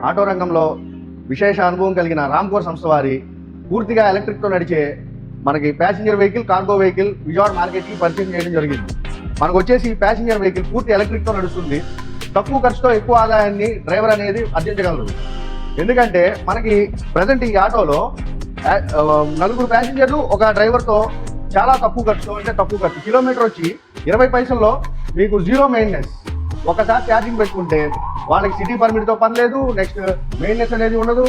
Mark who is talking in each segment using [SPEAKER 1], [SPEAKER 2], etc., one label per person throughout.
[SPEAKER 1] Auto రంగంలో విశేష అనుభవం కలిగిన రామ్కోర్ సంస్థ వారి పూర్తిగా ఎలక్ట్రిక్తో నడిచే మనకి passenger vehicle, cargo vehicle Vijayawada మార్కెట్కి పరిచయం చేయడం జరిగింది. మనకు వచ్చేసి ప్యాసింజర్ వెహికల్ పూర్తి ఎలక్ట్రిక్తో నడుస్తుంది. తక్కువ ఖర్చుతో ఎక్కువ ఆదాయాన్ని డ్రైవర్ అనేది అర్జించగలరు. ఎందుకంటే మనకి ప్రజెంట్ ఈ ఆటోలో 4 ప్యాసింజర్లు ఒక డ్రైవర్తో చాలా తక్కువ ఖర్చు కిలోమీటర్ వచ్చి 20 పైసల్లో మీకు జీరో మెయింటెనెన్స్. ఒకసారి ఛార్జింగ్ పెట్టుకుంటే వాళ్ళకి సిటీ పర్మిట్తో పని లేదు, నెక్స్ట్ మెయింటెనెన్స్ అనేది ఉండదు.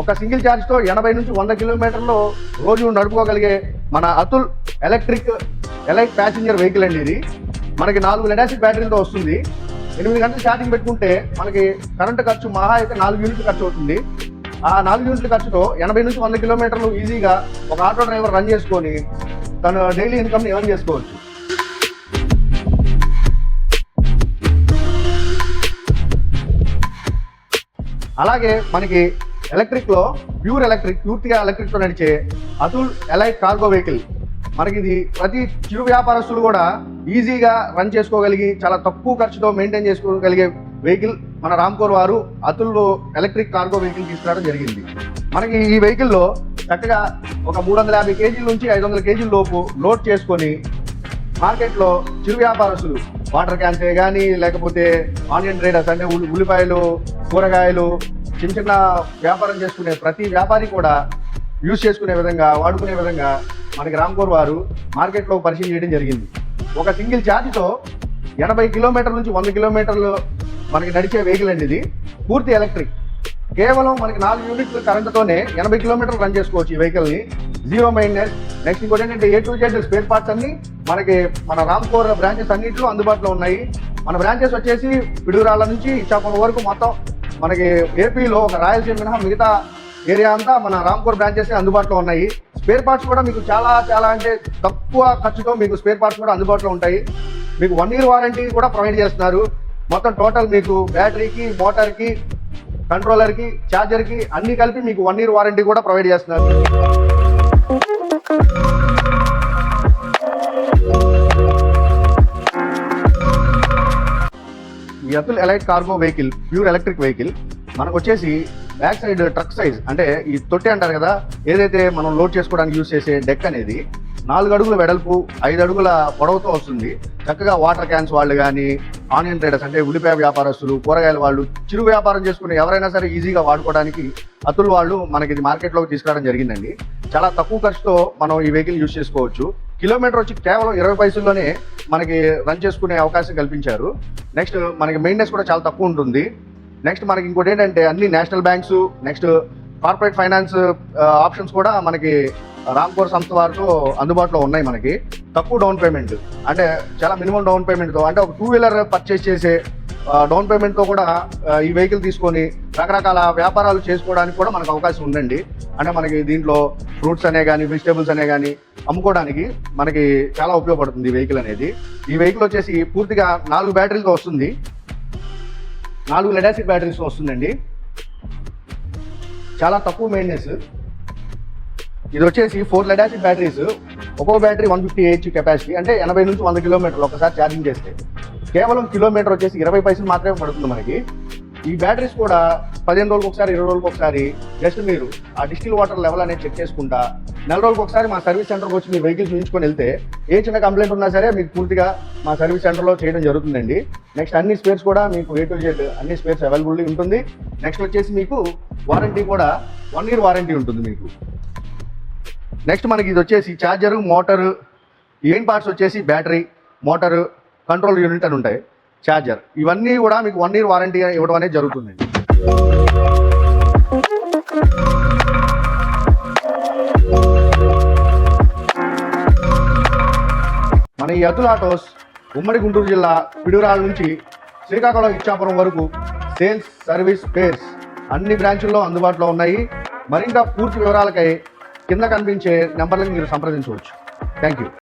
[SPEAKER 1] ఒక సింగిల్ ఛార్జ్తో 80 నుంచి 100 కిలోమీటర్లు రోజు నడుపుకోగలిగే మన అతుల్ ఎలైట్ ప్యాసింజర్ వెహికల్ అండి. ఇది మనకి 4 లెడ్-యాసిడ్ బ్యాటరీలతో వస్తుంది. 8 గంటలు ఛార్జింగ్ పెట్టుకుంటే మనకి కరెంటు ఖర్చు మహా అయితే 4 యూనిట్లు ఖర్చు అవుతుంది. ఆ 4 యూనిట్ల ఖర్చుతో 80 నుంచి 100 కిలోమీటర్లు ఈజీగా ఒక ఆటో డ్రైవర్ రన్ చేసుకొని తను డైలీ ఇన్కమ్ని ఎర్న్ చేసుకోవచ్చు. అలాగే మనకి ఎలక్ట్రిక్లో పూర్తిగా ఎలక్ట్రిక్తో నడిచే అతుల్ ఎలైట్ కార్గో వెహికల్ మనకి ఇది ప్రతి చిరు వ్యాపారస్తులు కూడా ఈజీగా రన్ చేసుకోగలిగి చాలా తక్కువ ఖర్చుతో మెయింటైన్ చేసుకోగలిగే వెహికల్ మన రామ్కోర్ వారు అతుల్ ఎలక్ట్రిక్ కార్గో వెహికల్ తీసుకురావడం జరిగింది. మనకి ఈ వెహికల్లో చక్కగా ఒక 350 కేజీల నుంచి 500 కేజీల లోపు లోడ్ చేసుకొని మార్కెట్లో చిరు వ్యాపారస్తులు వాటర్ క్యాన్సే కానీ లేకపోతే ఆనియన్ ట్రేడర్స్ అంటే ఉల్లిపాయలు, కూరగాయలు చిన్న వ్యాపారం చేసుకునే ప్రతి వ్యాపారి కూడా యూజ్ చేసుకునే విధంగా, వాడుకునే విధంగా మనకి రామ్కోర్ వారు మార్కెట్లో పరిచయం చేయడం జరిగింది. ఒక సింగిల్ ఛార్జ్తో 80 కిలోమీటర్ల నుంచి 100 కిలోమీటర్లు మనకి నడిచే వెహికల్ అండి. ఇది పూర్తి ఎలక్ట్రిక్. కేవలం మనకి 4 యూనిట్ల కరెంటుతోనే 80 కిలోమీటర్లు రన్ చేసుకోవచ్చు ఈ వెహికల్ని. Zero maintenance. నెక్స్ట్ ఇంకోటి ఏంటంటే A to Z spare parts అన్ని మనకి మన రామ్కోర్ బ్రాంచెస్ అన్నింటిలో అందుబాటులో ఉన్నాయి. మన బ్రాంచెస్ వచ్చేసి పిడుగురాళ్ళ నుంచి ఇచ్చాపురం వరకు మొత్తం మనకి ఏపీలో ఒక రాయలసీమ మినహా మిగతా ఏరియా అంతా మన రామ్కోర్ బ్రాంచెస్ అందుబాటులో ఉన్నాయి. స్పేర్ పార్ట్స్ కూడా మీకు చాలా అంటే తక్కువ ఖర్చుతో మీకు స్పేర్ పార్ట్స్ కూడా అందుబాటులో ఉంటాయి. మీకు 1 year వారంటీ కూడా ప్రొవైడ్ చేస్తున్నారు. మొత్తం టోటల్ మీకు బ్యాటరీకి, మోటార్కి, కంట్రోలర్కి, ఛార్జర్కి అన్ని కలిపి మీకు 1 year వారంటీ కూడా ప్రొవైడ్ చేస్తున్నారు. ఈ Atul elite cargo vehicle pure electric vehicle మనకు వచ్చేసి బ్యాక్ సైడ్ ట్రక్ సైజ్ అంటే ఈ తొట్టి అంటారు కదా, ఏదైతే మనం లోడ్ చేసుకోవడానికి యూజ్ చేసే డెక్ అనేది 4 అడుగుల వెడల్పు, 5 అడుగుల పొడవుతో వస్తుంది. చక్కగా వాటర్ క్యాన్స్ వాళ్ళు కానీ, ఆనియన్ ట్రేడర్స్ అంటే ఉల్లిపాయ వ్యాపారస్తులు, కూరగాయల వాళ్ళు, చిరు వ్యాపారం చేసుకునే ఎవరైనా సరే ఈజీగా వాడుకోవడానికి అతుల్ వాళ్ళు మనకి ఇది మార్కెట్లోకి తీసుకురావడం జరిగిందండి. చాలా తక్కువ ఖర్చుతో మనం ఈ వెహికల్ యూజ్ చేసుకోవచ్చు. కిలోమీటర్ వచ్చి కేవలం 20 పైసల్లోనే మనకి రన్ చేసుకునే అవకాశం కల్పించారు. నెక్స్ట్ మనకి మెయింటెనెన్స్ కూడా చాలా తక్కువ ఉంటుంది. నెక్స్ట్ మనకి ఇంకోటి ఏంటంటే అన్ని national banks, next corporate finance options కూడా మనకి రామ్కోర్ సంస్థ వారితో అందుబాటులో ఉన్నాయి. మనకి తక్కువ డౌన్ పేమెంట్ అంటే చాలా మినిమం డౌన్ పేమెంట్తో అంటే ఒక 2 వీలర్ పర్చేస్ చేసే డౌన్ పేమెంట్తో కూడా ఈ వెహికల్ తీసుకొని రకరకాల వ్యాపారాలు చేసుకోవడానికి కూడా మనకు అవకాశం ఉందండి. అంటే మనకి దీంట్లో ఫ్రూట్స్ అనే కానీ, వెజిటేబుల్స్ అనే కానీ అమ్ముకోవడానికి మనకి చాలా ఉపయోగపడుతుంది ఈ వెహికల్ అనేది. ఈ వెహికల్ వచ్చేసి పూర్తిగా 4 బ్యాటరీలతో వస్తుంది. 4 లెడ్-యాసిడ్ బ్యాటరీస్తో వస్తుందండి. చాలా తక్కువ మెయింటెనెన్స్. ఇది వచ్చేసి 4 లెడ్-యాసిడ్ బ్యాటరీస్. ఒక్కో బ్యాటరీ 150 AH కెపాసిటీ అంటే 80 నుంచి 100 కిలోమీటర్లు ఒకసారి ఛార్జింగ్ చేస్తే కేవలం కిలోమీటర్ వచ్చేసి 20 పైసలు మాత్రమే పడుతుంది మనకి. ఈ బ్యాటరీస్ కూడా 15 రోజులకు ఒకసారి, 20 రోజులకు ఒకసారి జస్ట్ మీరు ఆ డిస్టిల్ వాటర్ లెవెల్ అనేది చెక్ చేసుకుంటా 4 రోజులకు ఒకసారి మా సర్వీస్ సెంటర్కి వచ్చి మీ వెహికల్ చూపించుకొని వెళ్తే ఏ చిన్న కంప్లైంట్ ఉన్నా సరే మీకు పూర్తిగా మా సర్వీస్ సెంటర్లో చేయడం జరుగుతుందండి. నెక్స్ట్ అన్ని స్పేర్స్ కూడా మీకు A to Z అన్ని స్పేర్స్ అవైలబుల్ ఉంటుంది. నెక్స్ట్ వచ్చేసి మీకు వారంటీ కూడా 1 year వారంటీ ఉంటుంది మీకు. నెక్స్ట్ మనకి ఇది వచ్చేసి ఛార్జరు, మోటారు, మెయిన్ పార్ట్స్ వచ్చేసి బ్యాటరీ, మోటారు, కంట్రోల్ యూనిట్ అని ఉంటాయి, ఛార్జర్, ఇవన్నీ కూడా మీకు 1 year వారంటీ ఇవ్వడం అనేది జరుగుతుంది. మన ఈ అతుల్ ఆటోస్ ఉమ్మడి గుంటూరు జిల్లా పిడుగురాళ్ళ నుంచి శ్రీకాకుళం, ఇచ్చాపురం వరకు సేల్స్, సర్వీస్, స్పేర్స్ అన్ని బ్రాంచుల్లో అందుబాటులో ఉన్నాయి. మరింత పూర్తి వివరాలకై కింద కనిపించే నెంబర్లకు మీరు సంప్రదించవచ్చు. Thank you.